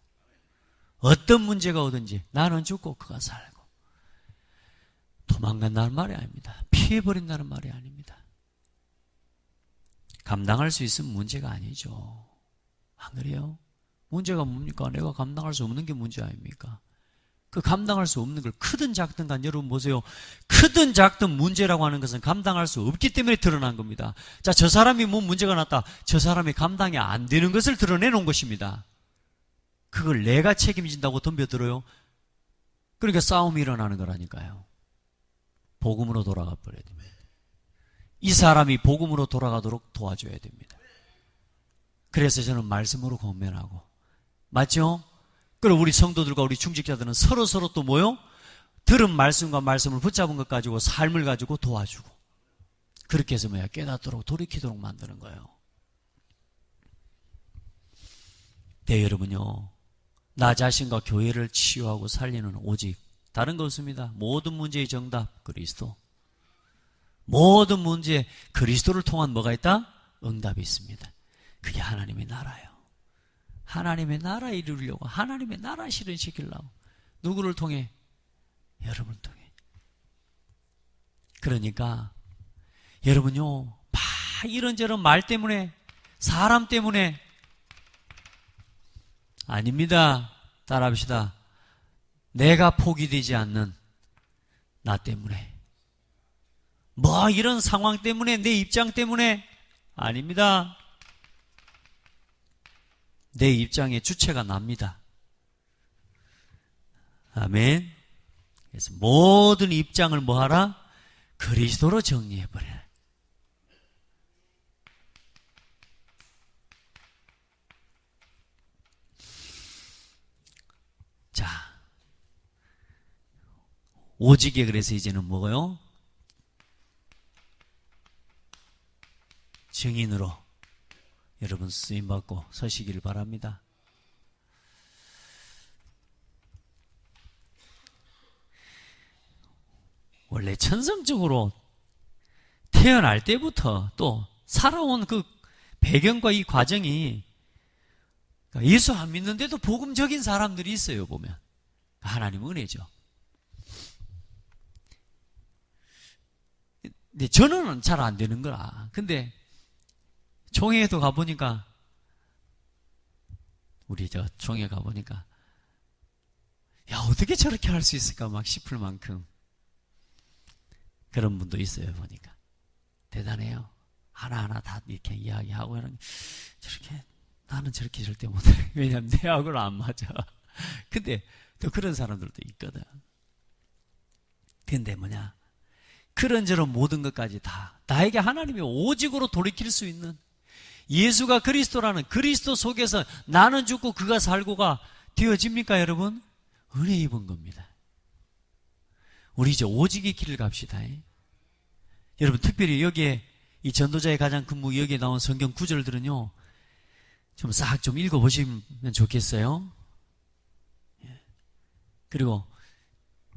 어떤 문제가 오든지 나는 죽고 그가 살고, 도망간다는 말이 아닙니다. 피해버린다는 말이 아닙니다. 감당할 수 있으면 문제가 아니죠. 안 그래요? 문제가 뭡니까? 내가 감당할 수 없는 게 문제 아닙니까? 그 감당할 수 없는 걸 크든 작든 간, 여러분 보세요. 크든 작든 문제라고 하는 것은 감당할 수 없기 때문에 드러난 겁니다. 자, 저 사람이 뭐 문제가 났다. 저 사람이 감당이 안 되는 것을 드러내놓은 것입니다. 그걸 내가 책임진다고 덤벼들어요? 그러니까 싸움이 일어나는 거라니까요. 복음으로 돌아가 버려야 됩니다. 이 사람이 복음으로 돌아가도록 도와줘야 됩니다. 그래서 저는 말씀으로 권면하고, 맞죠? 그리고 우리 성도들과 우리 중직자들은 서로 또 뭐요? 들은 말씀과 말씀을 붙잡은 것 가지고 삶을 가지고 도와주고, 그렇게 해서 뭐야? 깨닫도록 돌이키도록 만드는 거예요. 네, 여러분요, 나 자신과 교회를 치유하고 살리는 오직 다른 거 없습니다. 모든 문제의 정답 그리스도, 모든 문제에 그리스도를 통한 뭐가 있다? 응답이 있습니다. 그게 하나님의 나라예요. 하나님의 나라 이루려고, 하나님의 나라 실현시키려고. 누구를 통해? 여러분을 통해. 그러니까 여러분요, 막 이런저런 말 때문에, 사람 때문에, 아닙니다. 따라합시다. 내가 포기되지 않는 나 때문에, 뭐 이런 상황 때문에, 내 입장 때문에, 아닙니다. 내 입장의 주체가 납니다. 아멘. 그래서 모든 입장을 뭐하라? 그리스도로 정리해버려라. 자, 오직에 그래서 이제는 뭐가요? 증인으로 여러분 쓰임받고 서시길 바랍니다. 원래 천성적으로 태어날 때부터 또 살아온 그 배경과 이 과정이, 예수 안 믿는데도 복음적인 사람들이 있어요, 보면. 하나님 은혜죠. 근데 저는 잘 안 되는 거라. 근데 총회에도 가보니까, 우리 저 총회 가보니까, 야, 어떻게 저렇게 할 수 있을까 막 싶을 만큼 그런 분도 있어요, 보니까. 대단해요. 하나하나 다 이렇게 이야기하고 이런, 저렇게, 나는 저렇게 절대 못해. 왜냐면 내하고는 안 맞아. 근데 또 그런 사람들도 있거든. 근데 뭐냐, 그런저런 모든 것까지 다 나에게 하나님이 오직으로 돌이킬 수 있는, 예수가 그리스도라는 그리스도 속에서 나는 죽고 그가 살고가 되어집니까, 여러분? 은혜 입은 겁니다. 우리 이제 오직의 길을 갑시다. 여러분, 특별히 여기에 이 전도자의 가장 근무, 여기에 나온 성경 구절들은요, 좀 싹 좀 읽어보시면 좋겠어요. 그리고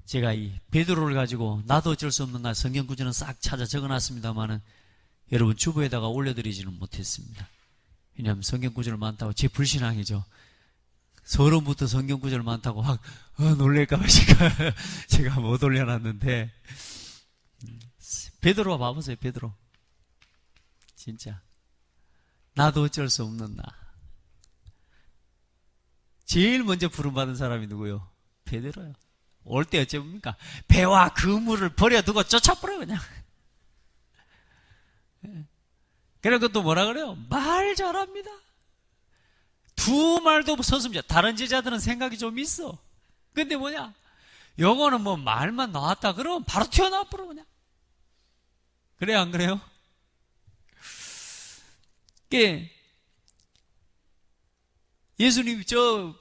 제가 이 베드로를 가지고 나도 어쩔 수 없는 날 성경 구절은 싹 찾아 적어놨습니다만은 여러분 주부에다가 올려드리지는 못했습니다. 왜냐하면 성경 구절 많다고, 제 불신앙이죠. 서론부터 성경 구절 많다고 확 놀랄까봐 제가 못 올려놨는데, 베드로 봐보세요. 베드로 진짜 나도 어쩔 수 없는 나. 제일 먼저 부름받은 사람이 누구요? 베드로요. 올 때 어째봅니까? 배와 그물을 버려두고 쫓아버려 그냥. 그리고 또 뭐라 그래요? 말 잘합니다. 두 말도 서슴지. 다른 제자들은 생각이 좀 있어. 근데 뭐냐, 요거는 뭐 말만 나왔다 그러면 바로 튀어나와 버려 그냥. 그래요, 안 그래요? 예수님이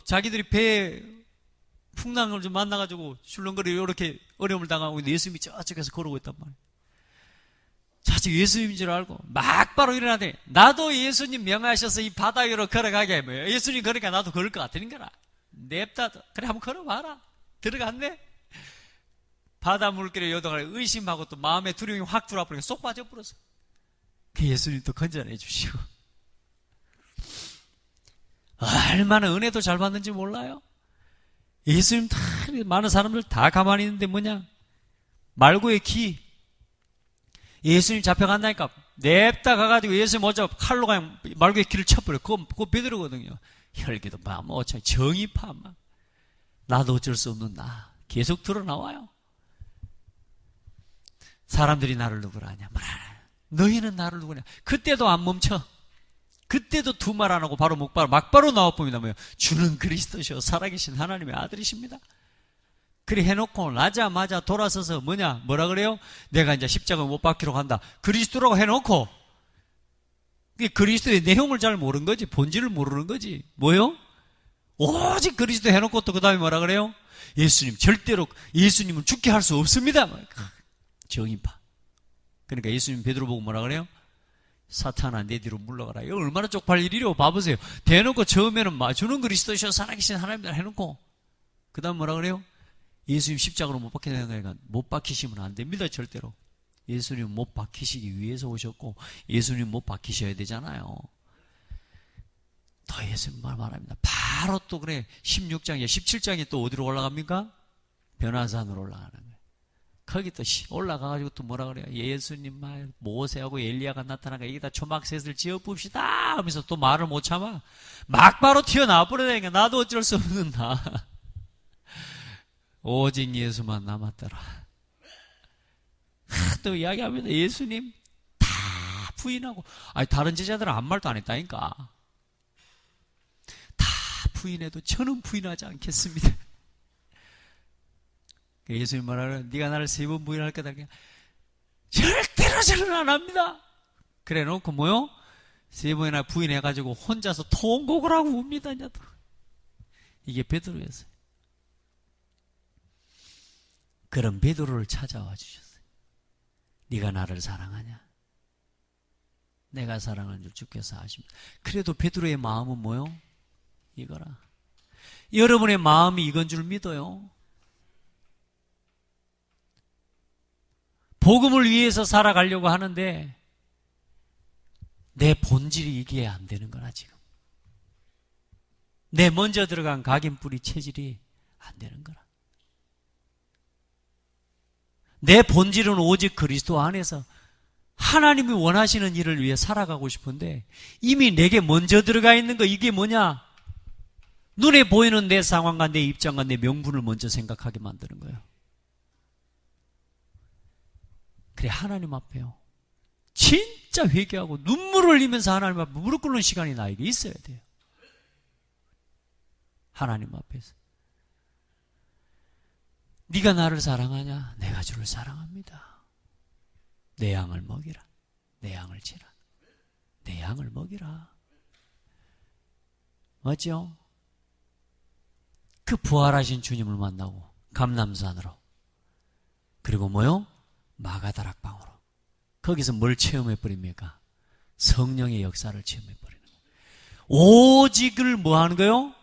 자기들이 배 풍랑을 좀 만나가지고 출렁거리고 이렇게 어려움을 당하고 있는데 예수님이 저쪽에서 걸어오고 있단 말이에요. 자칫 예수님인 줄 알고 막바로 일어나더니, 나도 예수님 명하셔서 이 바다 위로 걸어가게 하면, 예수님 그러니까 나도 걸을 것 같으는 거라. 냅다, 그래 한번 걸어봐라. 들어갔네. 바다 물길에 요동하여 의심하고 또 마음의 두려움이 확 들어와버리니까 쏙 빠져버렸어. 그 예수님 또 건져내 주시고. 얼마나 은혜도 잘 받는지 몰라요? 예수님 다, 많은 사람들 다 가만히 있는데 뭐냐? 말고의 기. 예수님 잡혀간다니까 냅다 가가지고 예수님 먼저 칼로 그냥 말고의 기를 쳐버려. 그거 베드로거든요. 혈기도 막 뭐 정의파 막. 나도 어쩔 수 없는 나. 계속 드러나와요. 사람들이 나를 누구라 하냐? 너희는 나를 누구냐? 그때도 안 멈춰. 그때도 두 말 안 하고 바로 막바로 나와봅니다. 뭐요? 주는 그리스도시오 살아계신 하나님의 아들이십니다. 그리 해놓고 나자마자 돌아서서 뭐라 그래요? 내가 이제 십자가 못 박히러 간다. 그리스도라고 해놓고, 그리스도의 내용을 잘 모르는 거지, 본질을 모르는 거지. 뭐요? 오직 그리스도 해놓고 또 그 다음에 뭐라 그래요? 예수님, 절대로 예수님은 죽게 할 수 없습니다. 정인파. 그러니까 예수님 베드로 보고 뭐라 그래요? 사탄아 내 뒤로 물러가라. 이거 얼마나 쪽팔릴 일이오. 봐보세요. 대놓고 처음에는 주는 그리스도시오 살아계신 하나님들 해놓고 그 다음 뭐라 그래요? 예수님 십자가로 못 박혀야 되니까 못 박히시면 안 됩니다. 절대로. 예수님 못 박히시기 위해서 오셨고 예수님 못 박히셔야 되잖아요. 더 예수님 말합니다. 바로 또 그래 16장에 17장에 또 어디로 올라갑니까? 변화산으로 올라가는 거예요. 거기 또 올라가가지고 또 뭐라 그래요? 예수님 말 모세하고 엘리야가 나타나가 여기다 초막셋을 지어봅시다 하면서 또 말을 못 참아 막바로 튀어나와 버리니까 나도 어쩔 수 없는 나 오직 예수만 남았더라. 또 이야기합니다. 예수님 다 부인하고 아니 다른 제자들은 아무 말도 안 했다니까. 다 부인해도 저는 부인하지 않겠습니다. 예수님 말하는 네가 나를 3번 부인할 거다. 절대로 저는 안 합니다. 그래 놓고 뭐요? 3번이나 부인해가지고 혼자서 통곡을 하고 웁니다. 이게 베드로였어요. 그런 베드로를 찾아와 주셨어요. 네가 나를 사랑하냐? 내가 사랑하는 줄 주께서 아십니다. 그래도 베드로의 마음은 뭐요? 이거라. 여러분의 마음이 이건 줄 믿어요. 복음을 위해서 살아가려고 하는데 내 본질이 이게 안 되는 거라 지금. 내 먼저 들어간 각인뿌리 체질이 안 되는 거라. 내 본질은 오직 그리스도 안에서 하나님이 원하시는 일을 위해 살아가고 싶은데 이미 내게 먼저 들어가 있는 거 이게 뭐냐? 눈에 보이는 내 상황과 내 입장과 내 명분을 먼저 생각하게 만드는 거예요. 그래 하나님 앞에요. 진짜 회개하고 눈물을 흘리면서 하나님 앞에 무릎 꿇는 시간이 나에게 있어야 돼요. 하나님 앞에서. 네가 나를 사랑하냐? 내가 주를 사랑합니다. 내 양을 먹이라. 내 양을 치라. 내 양을 먹이라. 맞죠? 그 부활하신 주님을 만나고 감람산으로 그리고 뭐요? 마가다락방으로 거기서 뭘 체험해버립니까? 성령의 역사를 체험해버리는 거예요. 오직을 뭐 하는 거요?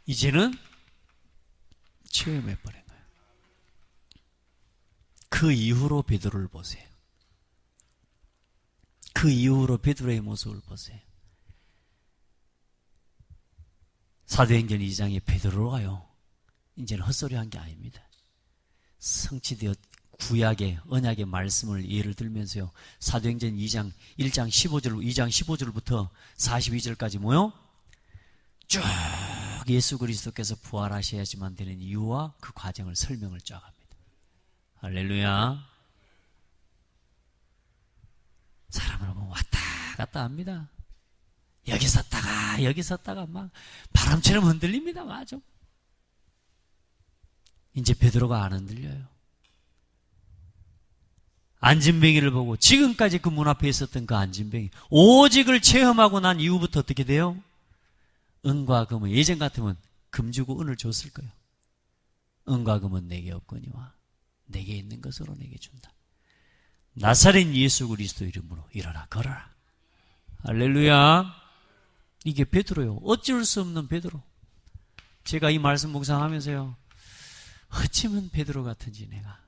이제는 체험해버린 거예요. 그 이후로 베드로를 보세요. 그 이후로 베드로의 모습을 보세요. 사도행전 2장에 베드로가요 이제는 헛소리한 게 아닙니다. 성취되었 구약의 언약의 말씀을 예를 들면서요. 사도행전 1장 15절부터 42절까지 뭐요? 쭉 예수 그리스도께서 부활하셔야지만 되는 이유와 그 과정을 설명을 쫙 합니다. 할렐루야. 사람을 보면 왔다 갔다 합니다. 여기 섰다가 막 바람처럼 흔들립니다. 맞아. 이제 베드로가 안 흔들려요. 안진뱅이를 보고 지금까지 그 문 앞에 있었던 그 안진뱅이 오직을 체험하고 난 이후부터 어떻게 돼요? 은과 금은 예전 같으면 금 주고 은을 줬을 거예요. 은과 금은 내게 없거니와 내게 있는 것으로 내게 준다. 나사렛 예수 그리스도 이름으로 일어나 걸어라. 할렐루야. 이게 베드로요. 어쩔 수 없는 베드로. 제가 이 말씀 묵상하면서요. 어찌면 베드로 같은지 내가.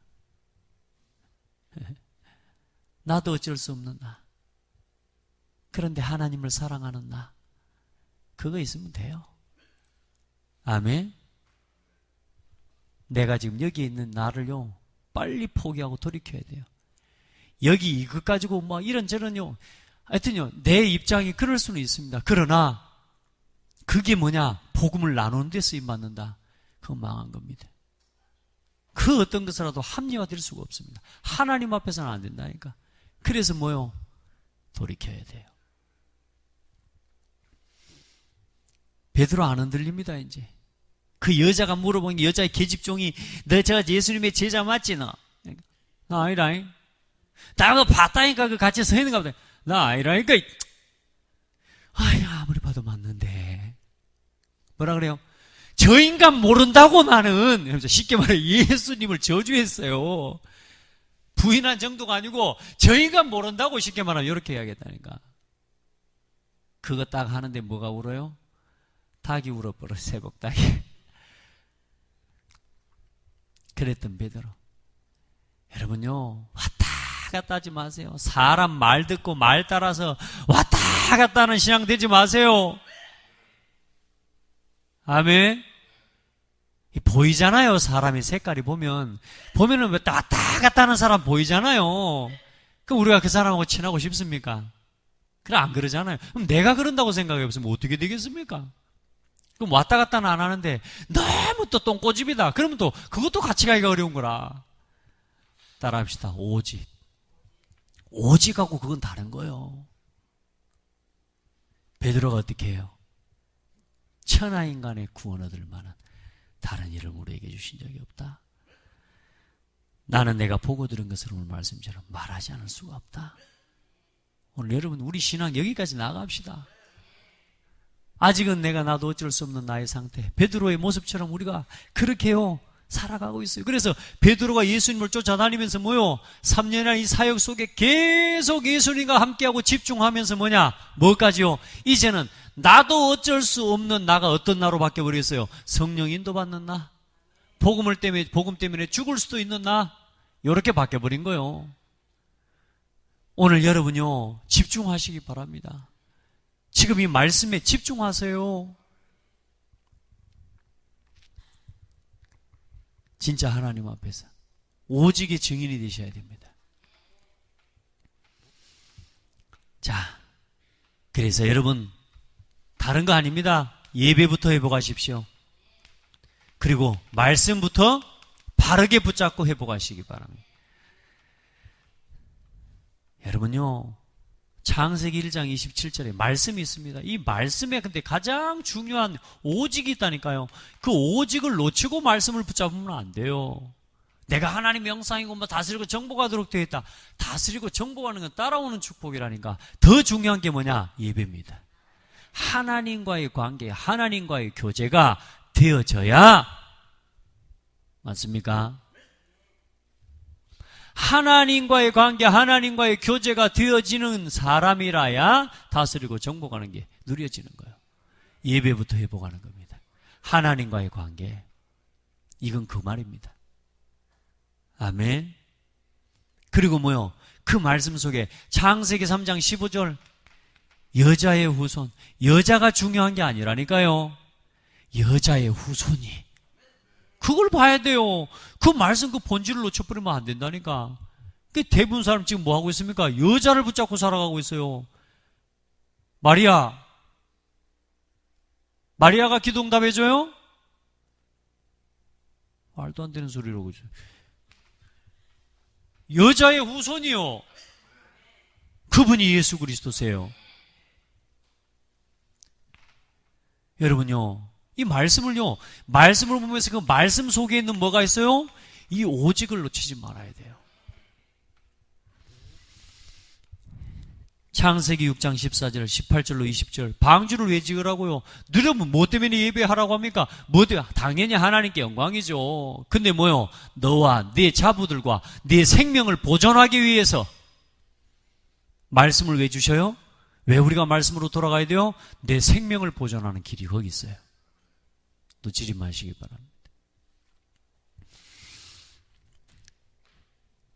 나도 어쩔 수 없는 나. 그런데 하나님을 사랑하는 나. 그거 있으면 돼요. 아멘. 내가 지금 여기 있는 나를요 빨리 포기하고 돌이켜야 돼요. 여기 이것 가지고 막 이런저런요 하여튼요 내 입장이 그럴 수는 있습니다. 그러나 그게 뭐냐? 복음을 나누는 데 쓰임받는다. 그건 망한 겁니다. 그 어떤 것이라도 합리화 될 수가 없습니다. 하나님 앞에서는 안 된다니까. 그래서 뭐요? 돌이켜야 돼요. 베드로 안 흔들립니다. 이제 그 여자가 물어본 게 여자의 계집종이 너 제가 예수님의 제자 맞지 너? 나 아니라잉. 나 그거 봤다니까 그 같이 서 있는 거 보다. 나 아니라니까. 아이 아무리 봐도 맞는데. 뭐라 그래요? 저 인간 모른다고 나는. 쉽게 말해 예수님을 저주했어요. 부인한 정도가 아니고 저 인간 모른다고 쉽게 말하면 이렇게 해야겠다니까. 그거 딱 하는데 뭐가 울어요? 닭이 울어버려. 새벽닭이. 그랬던 베드로. 여러분요 왔다 갔다 하지 마세요. 사람 말 듣고 말 따라서 왔다 갔다 하는 신앙 되지 마세요. 아멘. 보이잖아요. 사람의 색깔이 보면은 왔다 갔다 하는 사람 보이잖아요. 그럼 우리가 그 사람하고 친하고 싶습니까? 그럼 안 그러잖아요. 그럼 내가 그런다고 생각해 보시면 어떻게 되겠습니까? 그럼 왔다 갔다는 안 하는데 너무 또 똥꼬집이다. 그러면 또 그것도 같이 가기가 어려운 거라. 따라합시다. 오직. 오직하고 그건 다른 거예요. 베드로가 어떻게 해요? 천하인간의 구원 얻을 만한 다른 일을 우리에게 주신 적이 없다. 나는 내가 보고 들은 것을 오늘 말씀처럼 말하지 않을 수가 없다. 오늘 여러분 우리 신앙 여기까지 나갑시다. 아직은 내가 나도 어쩔 수 없는 나의 상태, 베드로의 모습처럼 우리가 그렇게요 살아가고 있어요. 그래서 베드로가 예수님을 쫓아다니면서 3년이나 이 사역 속에 계속 예수님과 함께하고 집중하면서 뭐까지요? 이제는 나도 어쩔 수 없는 나가 어떤 나로 바뀌어버렸어요? 성령 인도받는 나, 복음 때문에 죽을 수도 있는 나, 이렇게 바뀌어버린 거예요. 오늘 여러분요 집중하시기 바랍니다. 지금 이 말씀에 집중하세요. 진짜 하나님 앞에서 오직의 증인이 되셔야 됩니다. 자, 그래서 여러분 다른 거 아닙니다. 예배부터 회복하십시오. 그리고 말씀부터 바르게 붙잡고 회복하시기 바랍니다. 여러분요 창세기 1장 27절에 말씀이 있습니다. 이 말씀에 근데 가장 중요한 오직이 있다니까요. 그 오직을 놓치고 말씀을 붙잡으면 안 돼요. 내가 하나님의 형상이고 다스리고 정복하도록 되어 있다. 다스리고 정복하는 건 따라오는 축복이라니까. 더 중요한 게 뭐냐? 예배입니다. 하나님과의 관계, 하나님과의 교제가 되어져야, 맞습니까? 하나님과의 관계, 하나님과의 교제가 되어지는 사람이라야 다스리고 정복하는 게 누려지는 거예요. 예배부터 회복하는 겁니다. 하나님과의 관계, 이건 그 말입니다. 아멘. 그리고 그 말씀 속에 창세기 3장 15절 여자의 후손, 여자가 중요한 게 아니라니까요. 여자의 후손이, 그걸 봐야 돼요. 그 말씀 그 본질을 놓쳐버리면 안 된다니까. 대부분 사람 지금 뭐 하고 있습니까? 여자를 붙잡고 살아가고 있어요. 마리아가 기도응답해줘요? 말도 안 되는 소리라고. 여자의 후손이요. 그분이 예수 그리스도세요. 여러분요, 이 말씀을 보면서 그 말씀 속에 있는 뭐가 있어요? 이 오직을 놓치지 말아야 돼요. 창세기 6장 14절, 18절로 20절. 방주를 왜 지으라고요? 너는 뭐 때문에 예배하라고 합니까? 당연히 하나님께 영광이죠. 근데 너와 네 자부들과 네 생명을 보존하기 위해서 말씀을 왜 주셔요? 왜 우리가 말씀으로 돌아가야 돼요? 내 생명을 보존하는 길이 거기 있어요. 놓치지 마시기 바랍니다.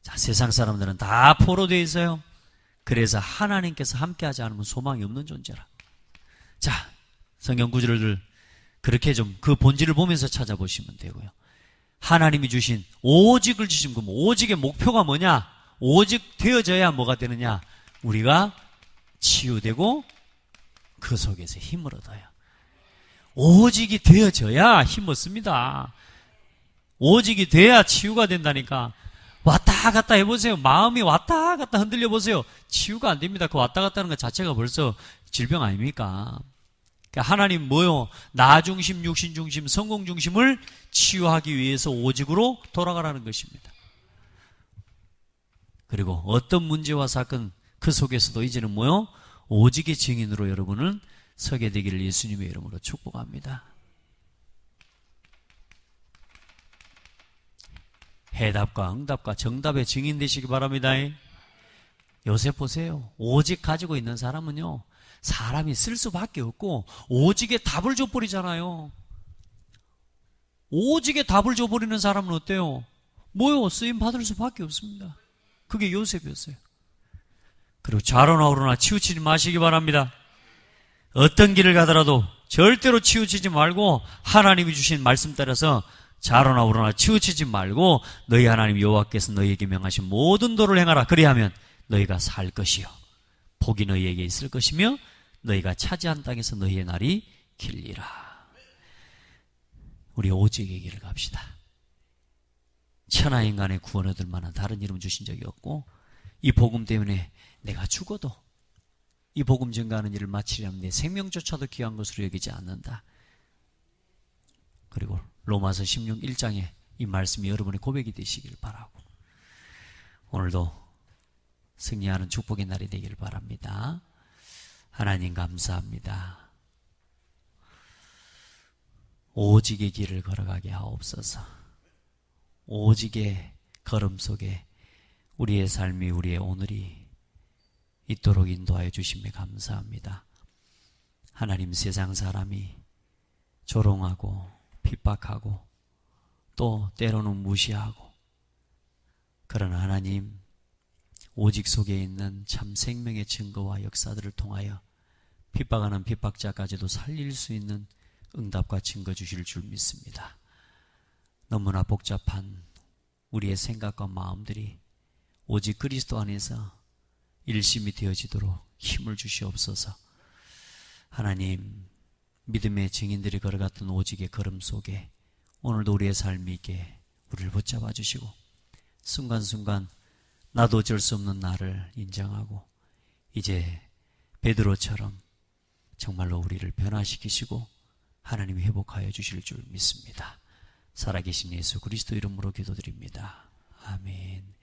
자, 세상 사람들은 다 포로되어 있어요. 그래서 하나님께서 함께하지 않으면 소망이 없는 존재라. 자, 성경 구절을 그렇게 좀 그 본질을 보면서 찾아보시면 되고요. 하나님이 주신 오직을 주신 그 오직의 목표가 뭐냐? 오직 되어져야 뭐가 되느냐? 우리가 치유되고 그 속에서 힘을 얻어요. 오직이 되어져야 힘 얻습니다. 오직이 돼야 치유가 된다니까. 왔다 갔다 해보세요. 마음이 왔다 갔다 흔들려 보세요. 치유가 안 됩니다. 그 왔다 갔다 하는 것 자체가 벌써 질병 아닙니까? 그러니까 하나님 나 중심, 육신 중심, 성공 중심을 치유하기 위해서 오직으로 돌아가라는 것입니다. 그리고 어떤 문제와 사건 그 속에서도 이제는 오직의 증인으로 여러분은 서게 되기를 예수님의 이름으로 축복합니다. 해답과 응답과 정답의 증인 되시기 바랍니다. 요새 보세요. 오직 가지고 있는 사람은요, 사람이 쓸 수밖에 없고 오직에 답을 줘버리잖아요. 오직에 답을 줘버리는 사람은 어때요? 쓰임 받을 수밖에 없습니다. 그게 요셉이었어요. 그리고 좌로나 우로나 치우치지 마시기 바랍니다. 어떤 길을 가더라도 절대로 치우치지 말고 하나님이 주신 말씀 따라서 자로나 우로나 치우치지 말고 너희 하나님 여호와께서 너희에게 명하신 모든 도를 행하라. 그리하면 너희가 살 것이요 복이 너희에게 있을 것이며 너희가 차지한 땅에서 너희의 날이 길리라. 우리 오직의 길을 갑시다. 천하인간의 구원 얻을 만한 다른 이름 주신 적이 없고 이 복음 때문에 내가 죽어도 이 복음 증거하는 일을 마치려면 내 생명조차도 귀한 것으로 여기지 않는다. 그리고 로마서 16장에 이 말씀이 여러분의 고백이 되시길 바라고 오늘도 승리하는 축복의 날이 되길 바랍니다. 하나님 감사합니다. 오직의 길을 걸어가게 하옵소서. 오직의 걸음 속에 우리의 삶이 우리의 오늘이 있도록 인도하여 주심에 감사합니다. 하나님, 세상 사람이 조롱하고 핍박하고 또 때로는 무시하고 그러나 하나님 오직 속에 있는 참 생명의 증거와 역사들을 통하여 핍박하는 핍박자까지도 살릴 수 있는 응답과 증거 주실 줄 믿습니다. 너무나 복잡한 우리의 생각과 마음들이 오직 그리스도 안에서 일심이 되어지도록 힘을 주시옵소서. 하나님, 믿음의 증인들이 걸어갔던 오직의 걸음 속에 오늘도 우리의 삶이 있게 우리를 붙잡아 주시고 순간순간 나도 어쩔 수 없는 나를 인정하고 이제 베드로처럼 정말로 우리를 변화시키시고 하나님이 회복하여 주실 줄 믿습니다. 살아계신 예수 그리스도 이름으로 기도드립니다. 아멘.